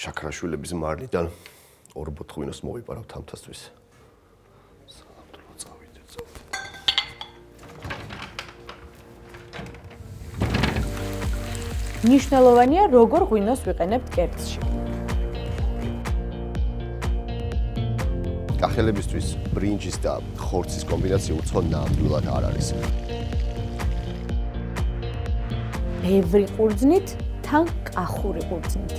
შაქრაშვილების მარნიდან ორ ბოთლინოს მოვიპარავთ ამთასთვის. მნიშვნელოვანია როგორ ღვინოს ვიყენებთ კერძში. კახელებისთვის ბრინჯის და ხორცის კომბინაცია უცხო ნამდვილად არ არის. ბევრი ყურძნით თან კახური ყურძნით.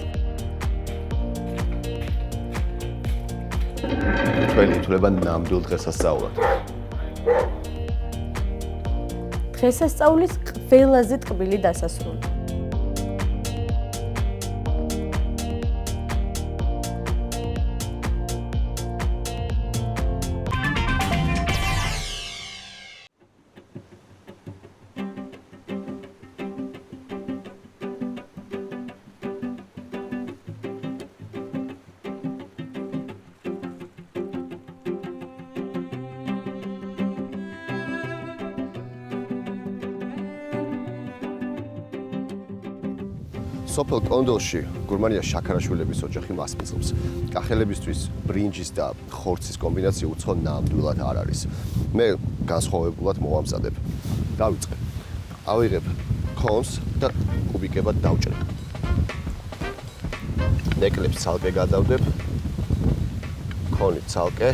თქვენი ითვლება ნამდვილ დღესასწაულად. დღესასწაულის ყველაზე ტკბილი დასასრული. სოფელ კონდოლში გურმანია შაქარაშვილების ოჯახი მასპინძლობს. კახელებისთვის ბრინჯის და ხორცის კომბინაცია უცხო ნამდვილად არ არის. მე განსხვავებულად მოვამზადებ. დავიწყე. ავიღებ კონს და კუბიკებად დავჭრებ. ნეკლებს ცალკე გადავდებ. კონი ცალკე.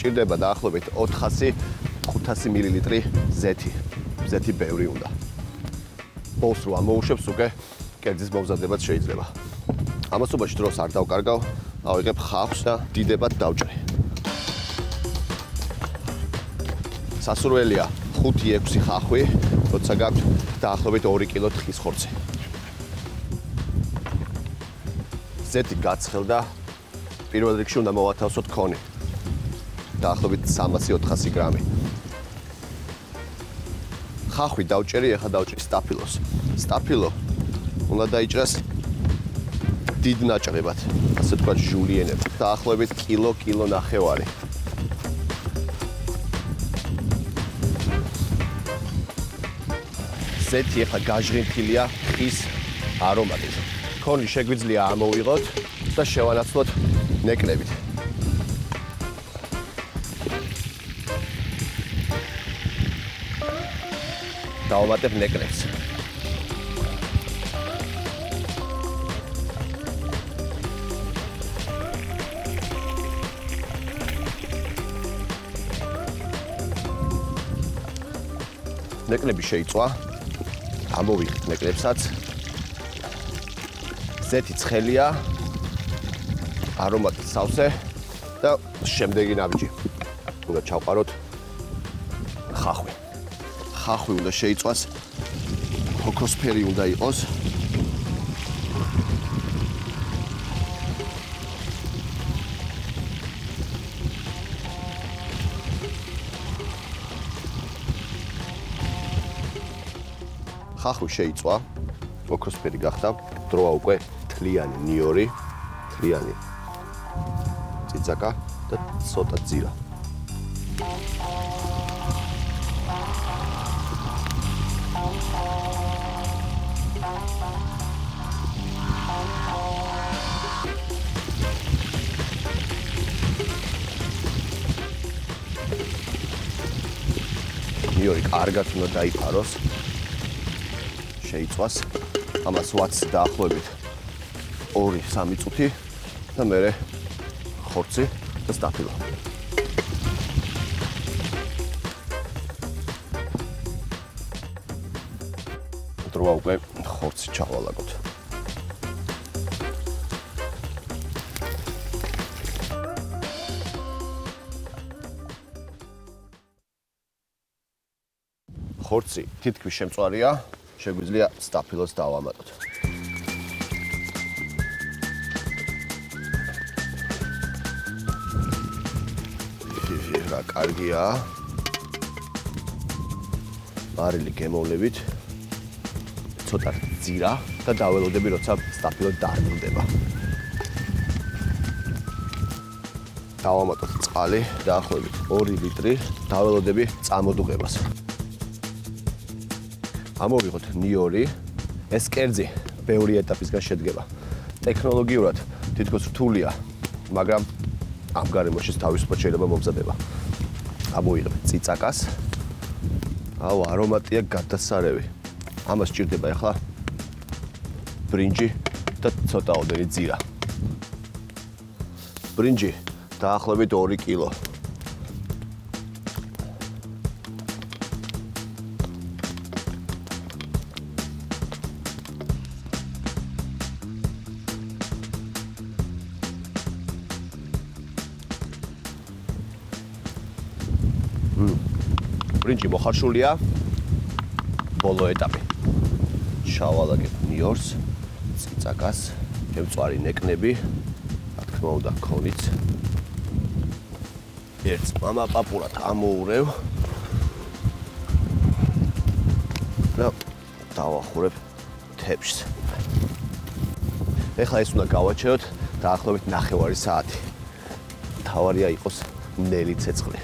ჭირდება დაახლოებით 400-500 მილილიტრი ზეთი. ზეთი ბევრი უნდა. ბოლს რო ამოუშვებს უკვე კერძის მომზადებაც შეიძლება. ამასობაში დროს არ დავკარგავ, ავიღებ ხახვს და დიდებად დავჭრე. სასურველია 5-6 ხახვი, როცა გაქვთ დაახლოებით 2 კილო თხის ხორცი. ზეთი გაცხელდა, პირველ რიგში უნდა მოვათავსოთ კონი. დაახლოებით 300-400 გრამი. ხახვი დავჭერი, ახლა დავჭრი სტაფილოს. სტაფილო უნდა დაიჭრას დიდ ნაჭრებად, ასე ვთქვათ, ჟულიენებად. დაახლოებით კილო ნახევარი. ზეთი ახლა გაჟღენთილია ხის არომატით. კონი შეგვიძლია ამოვიღოთ და შევანაცვლოთ ნეკლებით. დავამატებ ნეკლებს. ნეკლები შეიწვა. ამოვიღეთ ნეკლებსაც. ზეთი ცხელია. არომატი სავსე და შემდეგი ნაბიჯი. უნდა ჩავყაროთ ხახვი. ხახვი უნდა შეიწვას, ოქროსფერი უნდა იყოს. ხახვი შეიწვა, ოქროსფერი გახდა, დროა უკვე თლიანი ნიორი, თლიანი წიწაკა და ცოტა ძირა. ნიორი კარგად უნდა დაიფაროს. შეიწვას. ამას ვაც დაახლოებით 2-3 წუთი და მერე ხორცი და სტაფილო. დროა უკვე ხორცი ჩავალაგოთ. ხორცი თითქმის შემწვარია, შეგვიძლია სტაფილოს დავამატოთ. რა კარგია. მარილი გემოვნებით. ცოტა ძირა და დაველოდები, როცა სტაფილო დარბლდება. დავამატოთ წყალი, დაახლოებით 2 ლიტრი, დაველოდები წამოდუღებას. ამოვიღოთ ნიორი, ეს კერძი ბევრი ეტაპისგან შედგება. ტექნოლოგიურად თითქოს რთულია, მაგრამ ამ გარემოში თავისუფლად შეიძლება მომზადება. ამოვიღებ წიწაკას. აუ, არომატია გადასარევი. ამას სჭირდება ახლა ბრინჯი და ცოტაოდენი ძირა. ბრინჯი დაახლოებით 2 კილო. ბრინჯი მოხარშულია. ბოლო ეტაპი. შავალაგებ ნიორს, წიწაკას, შემწვარი ნეკნები, რა თქმა უნდა, ქონიც. ერთს მამაპაპურად ამოურევ. და დავახურებ თეფშს. ეხლა ეს უნდა გავაჩეროთ დაახლოებით 9 საათი. თავარია იყოს ნელი ცეცხლი.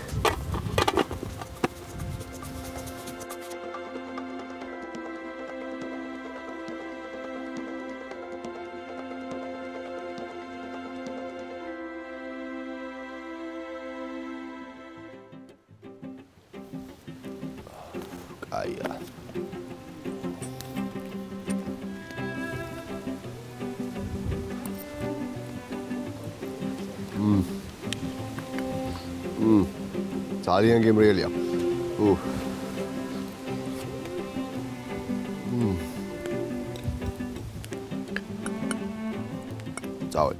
აია. ძალიან გემრიელია. წავედ.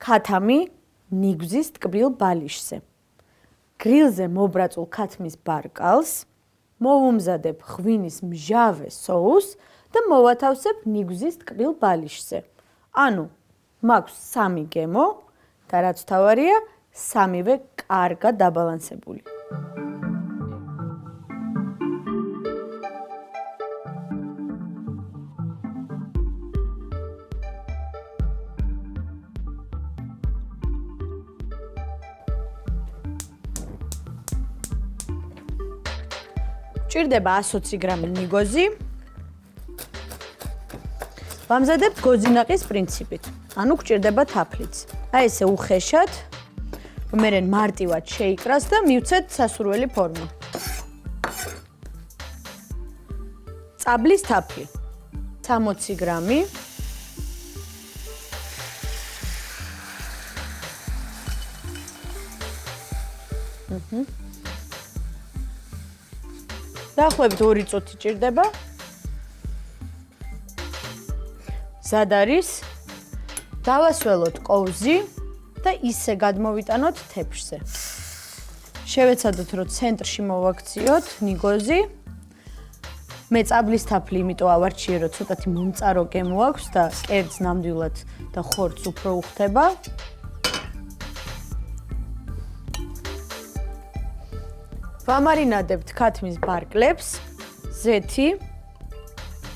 ქათამი ნიგვზის ტკბილ ბალიშზე. გრილზე მობრაწულ ქათმის ბარკალს მოვუმზადებ ღვინის მჟავე соуს და მოვათავსებ ნიგვზის ტკბილ ბალიშზე. ანუ მაქვს 3 გემო და რაც თავარია, 3-ვე კარგად დაბალანსებული. ჭირდება 120 გრამი ნიგოზი. ვამზადებ გოზინაყის პრინციპით. ანუ გჭირდება თაფლიც. აი ესე უხეშად, მერე მარტივად შეიკრას და მივცეთ სასურველი ფორმა. წაბლის თაფლი 60 გრამი. დაახლოებით 2 წუთი ჭირდება. მზად არის. დავასველოთ კოვზი და ისე გადმოვიტანოთ თეფშზე. შევეცადოთ, რომ ცენტრში მოვაქციოთ ნიგოზი. მე წაბლის თაფლი იმიტომ ავარჩიე, რომ ცოტათი მომწარო გემო აქვს და კერძს ნამდვილად და ხორცს უფრო უხდება. ვამარინადებთ ქათმის ბარკლებს, ზეთი,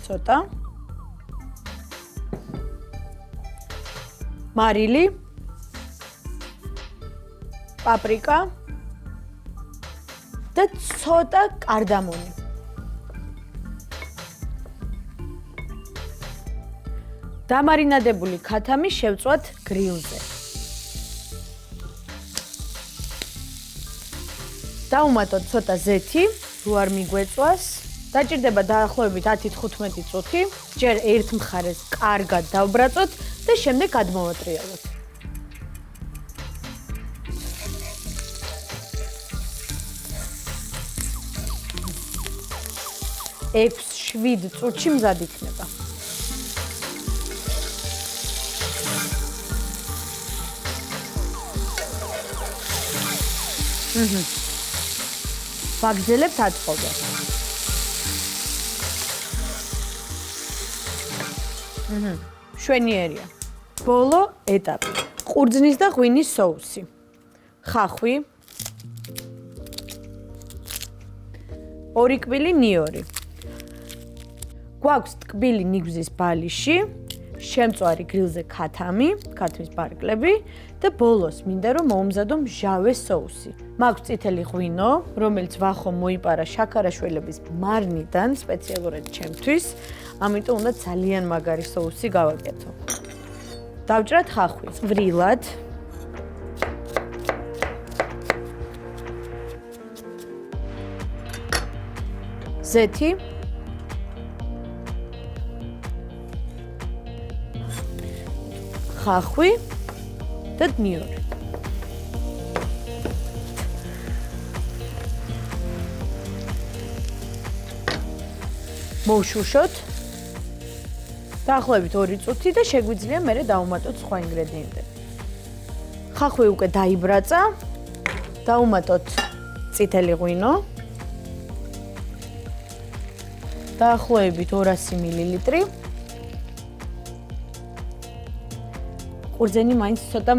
ცოტა, მარილი, პაპრიკა და ცოტა კარდამონი. დამარინადებული ქათამი შევწვათ გრილზე. დავუმატოთ ცოტა ზეთი, რო არ მიგვეწვას. დაჭირდება დაახლოებით 10-15 წუთი. ჯერ ერთ მხარეს კარგად დავბრაწოთ და შემდეგ გადმოვატრიალოთ. ექვს-შვიდ წუთში მზად იქნება. ვაგრძელებთ აწყვობა. შვენიერია. ბოლო ეტაპი. ყურძნის და ღვინის соуსი. ხახვი, 2 კბილი ნიორი. გვაქვს ტკბილი ნიგვზის ბალიში, შემწვარი გრილზე ქათამი, ქათმის ბარკლები და ბოლოს მინდა რომ მოუმზადო მჟავე სოუსი. მაქვს წითელი ღვინო, რომელიც ვახო მოიპარა შაქარაშველების მარნიდან სპეციალურად ჩემთვის, ამიტომ უნდა ძალიან მაგარი სოუსი გავაკეთო. დავჭრათ ხახვი წვრილად. ზეთი. ხახვი და ნიორი. მოვშუშოთ. დაახლოებით 2 წუთი და შეგვიძლია მერე დავუმატოთ სხვა ინგრედიენტები. ხახვი უკვე დაიბრაცა. დავუმატოთ წითელი ღვინო. დაახლოებით 200 მილილიტრი. ყურძენი მაინც ცოტა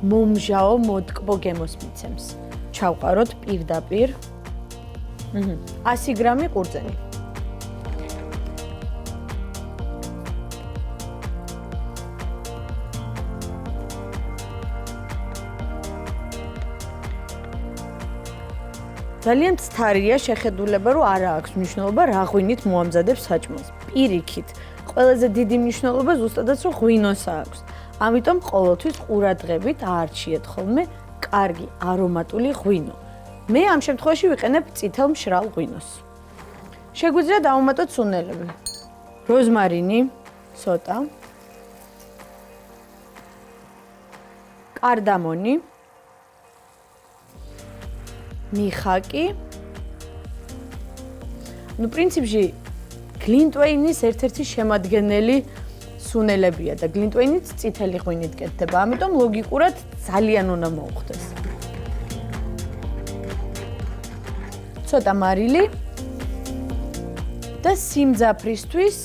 მომჟაო, მოდკბო გემოს მიცემს. ჩავყაროთ პირდაპირ. 100 გრამი ყურძენი. ძალიან ცთარია შეხედულება, რომ არა აქვს მნიშვნელობა რა ღვინით მოამზადებს საჭმელს. პირიქით, ყველაზე დიდი მნიშვნელობა ზუსტადაც რომ ღვინოს აქვს. ამიტომ ყოველთვის ყურადღებით აარჩიეთ ხოლმე კარგი არომატული ღვინო. მე ამ შემთხვევაში ვიყენებ წითელ მშრალ ღვინოს. შეგვიძლია დავუმატოთ სუნელები. როზმარინი, ცოტა. კარდამონი. მიხაკი. ნუ პრინციპში გლინტვეინის ერთ-ერთი შემადგენელი სუნელებია და გლინტვეინიც წითელი ღვინით კეთდება, ამიტომ ლოგიკურად ძალიან უნდა მოუხდეს. ცოტა მარილი და სიმძაფრისთვის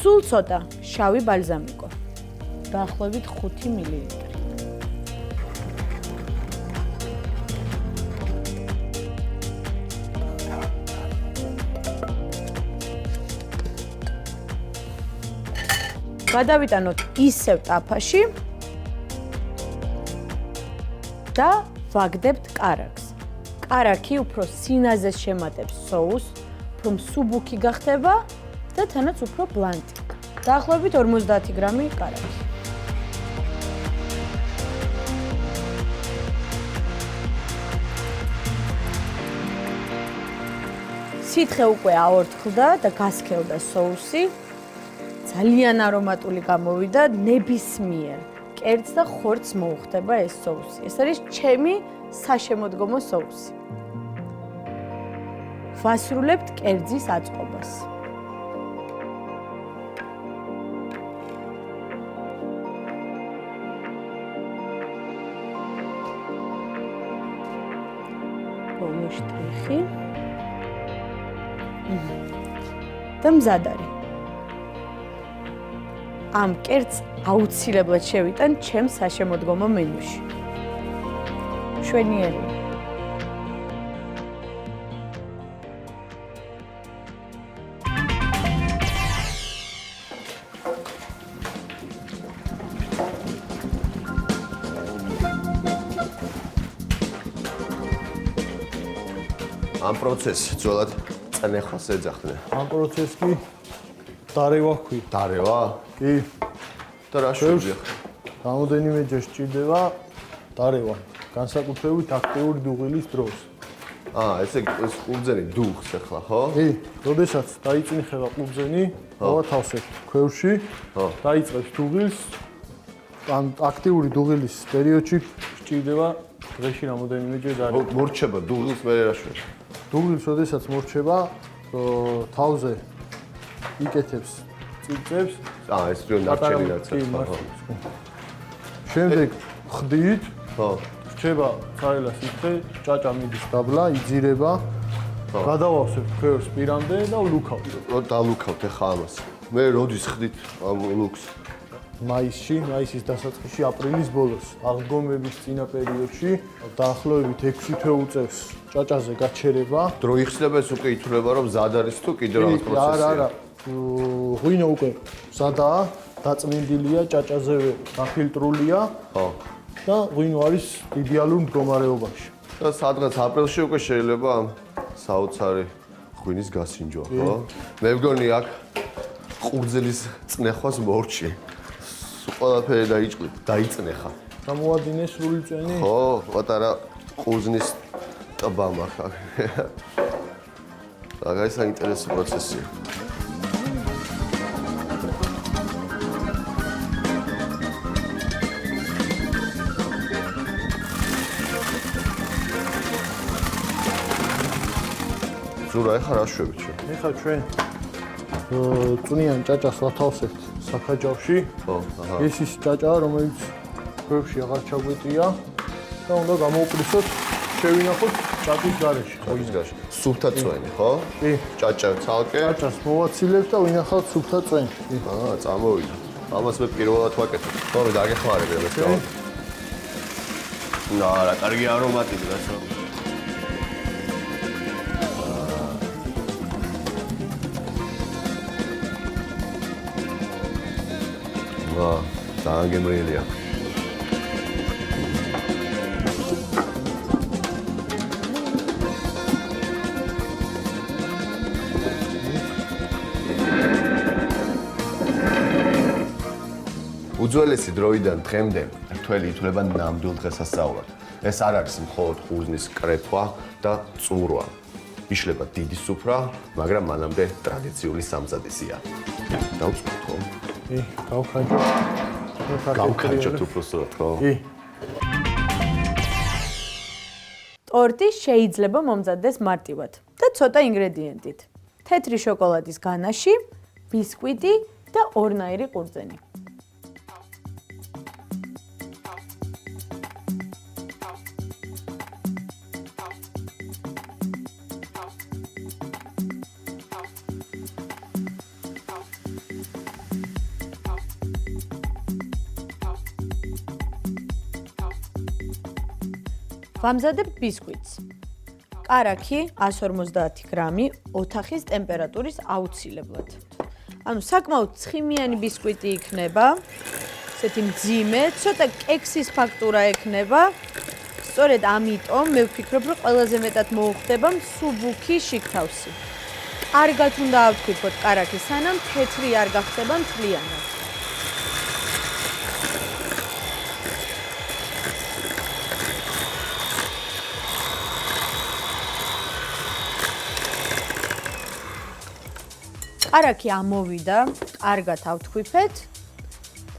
სულ ცოტა შავი ბალზამიკო. დაახლოებით 5 მილილიტრი. გადავიტანოთ ისევ ტაფაში და ვაგდებთ კარაქს. კარაქი უფრო სინაზეს შემატებს სოუსს, უფრო მსუბუქი გახდება და თანაც უფრო ბლანტი. დაახლოებით 50 გრამი კარაქი. სითხე უკვე აორთქლდა და გასქელდა სოუსი. ძალიან არომატული გამოვიდა, ნებისმიერ კერძს და ხორცს მოუხდება ეს სოუსი. ეს არის ჩემი საშემოდგომო სოუსი. ვასრულებთ კერძის აწყობას. ბოლო შტრიხი. და მზად არის. ამ კერძს აუცილებლად შევიტან ჩემს საშემოდგომო მენიუში. მშვენიერია. ამ პროცესს ძველად წნეხას ეძახდნენ. ამ პროცესს კი დარევა ქვი. დარევა? კი. და რა შეუძლია? რამოდენიმეჯერ სჭირდება დარევა, განსაკუთრებით აქტიური დუღილის დროს. ესე ეს ყურძენი დუღს ახლა, ხო? კი, როდესაც დაიწნიხება ყურძენი, გავათავსებთ ქვევში, დაიწყებს დუღილს. ან აქტიური დუღილის პერიოდში სჭირდება დღეში რამოდენიმეჯერ დარევა. მორჩება დუღილს მე რა შეუძლია? დუღილს როდესაც მორჩება, თავზე იკეთებს წიწებს. ეს რო ნარჩენი რაც ხო. შემდეგ ხდით, ხო. რჩება ცარილა სითხე, ჭაჭა მიდის დაბლა, იძირება. გადავავსებთ ქვევს პირამდე და ვლუქავთ. დავლუქავთ ახლა ამას. მე როდის ხდით ამ ლუქს? მაისში, მაისის დასაწყისში, აპრილის ბოლოს, აღდგომების წინა პერიოდში, დაახლოებით 6 თვე უწევს ჭაჭაზე გაჩერება. დრო იხსნება ეს უკვე ითვლება რომ მზად არის თუ კიდევ რაღაც პროცესია? არა. ღვინო უკვე მზადაა, დაწმინდილია, ჭაჭაზევე დაფილტრულია. ხო. და ღვინო არის იდეალურ მდგომარეობაში. და სადღაც აპრილში უკვე შეიძლება საოცარი ღვინის გასინჯვა, ხო? მე მგონი აქ ყურძელის წნეხვას მორჩი. ყველაფერი დაიწნეხა. გამოადინეს სრული წვენი? ხო, პატარა ყურძნის ტბა მაქვს აქ. რა საინტერესო პროცესია. ზურა ეხა რა შვებით ჩვენ? ეხა ჩვენ წვნიან ჭაჭას ვათავსებთ საქაჯავში. ხო, აჰა. ეს ის ჭაჭაა, რომელიც ქვევში აღარ ჩაგვეტია და უნდა გამოვყრისოთ, შევინახოთ ჭაჭის გარეშე. ჭაჭის გარეშე. სუფთა წვენი, ხო? კი. ჭაჭა ცალკე. ჭაჭას მოვაცილებთ და ვინახავთ სუფთა წვენში. აა, წამოვიდა. ამას მე პირველად ვაკეთებ. თორე დაგეხმარები ამას გავა. რა, კარგი არომატი გასო. ძალიან გემრიელია. უძველესი დროიდან დღემდე რთველი ითვლება ნამდვილ დღესასწაულად. ეს არ არის მხოლოდ ყურძნის კრეფვა და წურვა. იშლება დიდი სუფრა, მაგრამ მანამდე ტრადიციული სამზადისია. დავწყვეტ ხო? კი, გავხაჯო. გავხაჯოთ უბრალოდ ხო? კი. ტორტი შეიძლება მომზადდეს მარტივად და ცოტა ინგრედიენტით. თეთრი შოკოლადის განაში, ბისკვიტი და ორნაირი ყურძენი. ვამზადებთ ბისკვიტს. კარაქი 150 გრამი ოთახის ტემპერატურის აუცილებლად. ანუ საკმაოდ ცხიმიანი ბისკვიტი იქნება. ესეთი მძიმე, ცოტა კექსის ფაქტურა ექნება. სწორედ ამიტომ მე ვფიქრობ, რომ ყველაზე მეტად მოუხდება მსუბუქი შიგთავსი. კარგად უნდა ავთქვიფოთ კარაქი, სანამ თეთრი არ გახდება მთლიანად. კარაქი ამოვიდა, კარგად ავთქვიფეთ.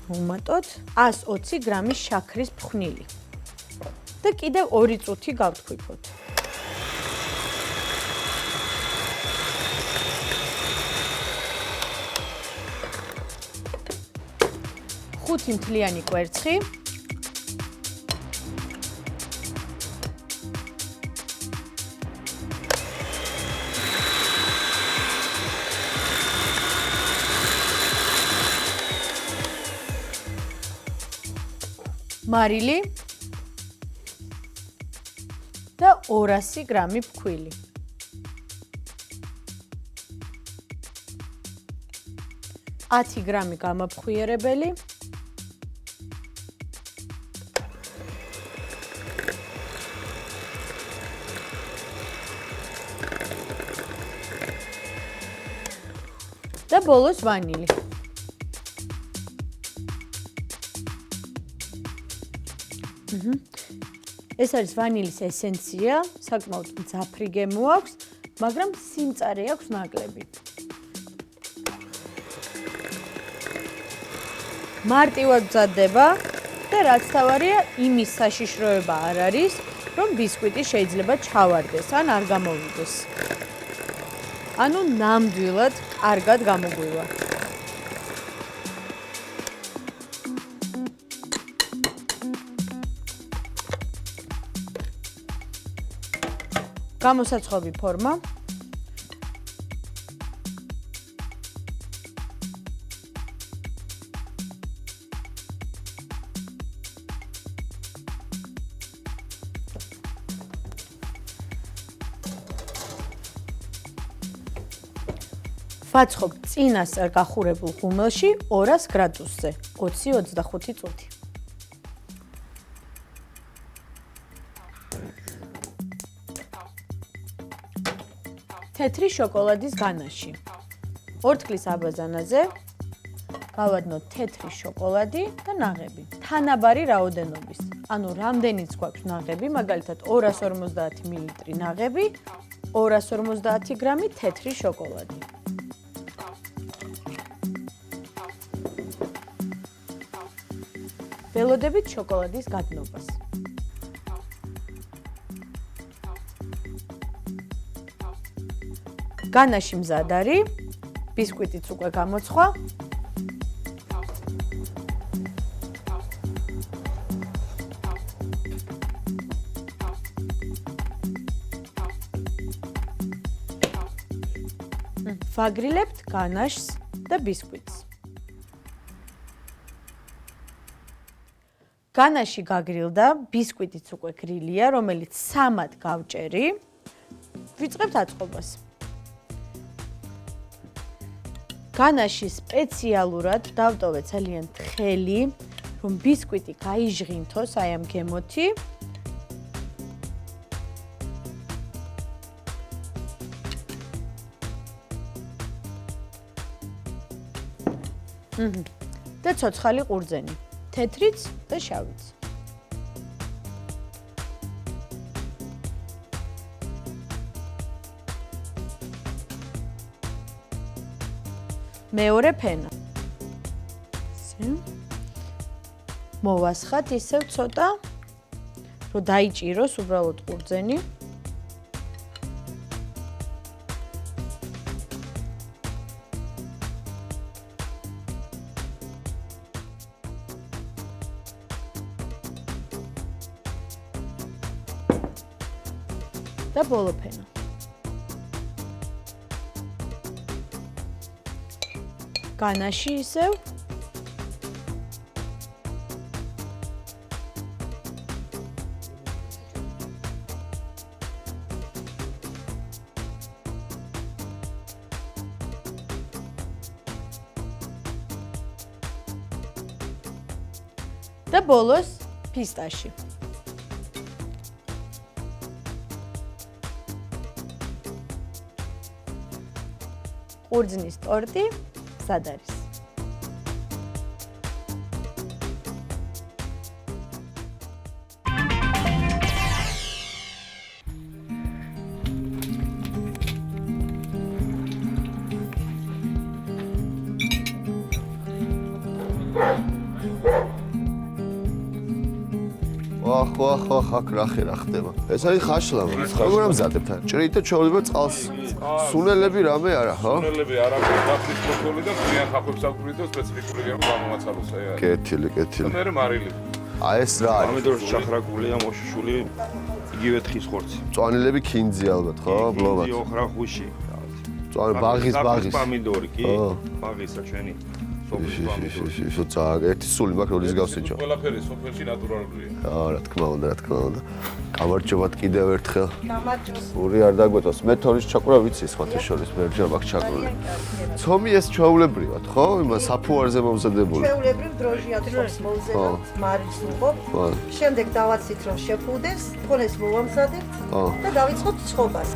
ვუმატოთ 120 გრამის შაქრის ფხვნილი. და კიდევ 2 წუთი გავთქვიფოთ. ხუთი მთლიანი კვერცხი. მარილი და 200 გრამი ფქვილი. ათი გრამი გამაფხვიერებელი. და ბოლოს ვანილი. ეს არის ვანილის ესენცია, საკმაოდ მძაფრი გემო აქვს, მაგრამ სიმწარე აქვს ნაკლები. მარტივად მზადდება და რაც თავარია, იმის საშიშროება არ არის, რომ ბისკვიტი შეიძლება ჩავარდეს ან არ გამოვიდეს. ანუ ნამდვილად კარგად გამოგვივა. გამოსაცხობი ფორმა. ვაცხობ წინასწარ გახურებულ ღუმელში 200 გრადუსზე 20-25 წუთი. თეთრი შოკოლადის განაში. ორთქლის აბაზანაზე გავადნოთ თეთრი შოკოლადი და ნაღები. თანაბარი რაოდენობის. ანუ რამდენიც გვაქვს ნაღები, მაგალითად 250 მl ნაღები, 250 გრამი თეთრი შოკოლადი. ველოდებით შოკოლადის გადნობას. განაში მზად არის, ბისკვიტიც უკვე გამოცხვა. ვაგრილებთ განაშს და ბისკვიტს. განაში გაგრილდა, ბისკვიტიც უკვე გრილია, რომელიც 3-ად გავჭერი. ვიწყებთ აწყობას. განაში სპეციალურად დავტოვე ძალიან თხელი, რომ ბისკვიტი გაიჟღინთოს აი ამ გემოთი. და ცოცხალი ყურძენი, თეთრიც და შავიც. მეორე ფენა. მოვასხათ ისევ ცოტა, რომ დაიჭიროს უბრალოდ ყურძენი. და ბოლო ფენა. განაში ისევ და ბოლოს ფისტაში. ყურძნის ტორტი მზად არის. ვახ, აქ რა ხდება? ეს არის ხაშლა, როგორ ამზადებთ? ჭრით და ჩაოლება წყალს. სუნელები რამე არა, ხო? სუნელები არა, ხახვის პროფილი და ფრიან ხახვის აკვირი და სპეციფიკური გამომაცალოს აი არა. კეთილი. მე მარილი. აი ეს რა არის? ამიტომ ჩახრაკულია, მოშუშული, იგივე თხის ხორცი. მწვანილები ქინძი ალბათ, ხო? ბლოვად. ი ოხრა ხუში. მწვანილ ბაღის. პამიდორი კი. ბაღისა ჩვენი. ერთი სული მაქვს როდის გავსიჭო. ყველაფერი სოფელში ნატურალურია. რა თქმა უნდა. გამარჯობათ კიდევ ერთხელ. ური არ დაგვეტოს. მე თორის ჩაკვრა ვიცი სხვათა შორის, მე ჯერ მაქვს ჩაკვრული. ცომი ეს ჩვეულებრივად, ხო? იმას საფუარზე მომზადებული. ჩვეულებრივ დროჟია თავს მოვზედოთ, მარილს ვუყობ. შემდეგ დავაცით რომ შეფუდეს, თქო ეს მოვამზადებთ და დავიწყოთ ცხობას.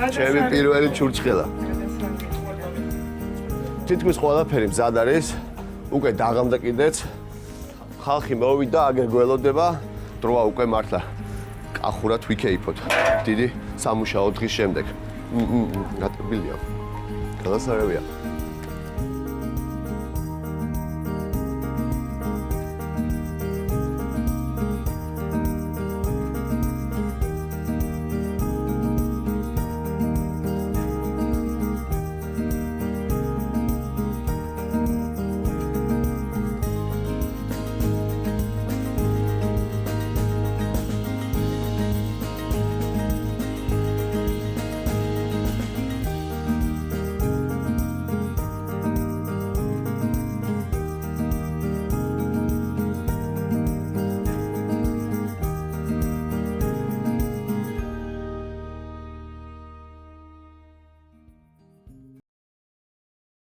ჩემი პირველი ჩურჩხელა. თითქმის ყველაფერი მზად არის. უკვე დაღამდა კიდეც. ხალხი მოვიდა, აგერ გველოდება. დროა უკვე მართლა კახურად ვიქეიფოთ. დიდი სამუშაო დღის შემდეგ. გატკბილია. გასარავია.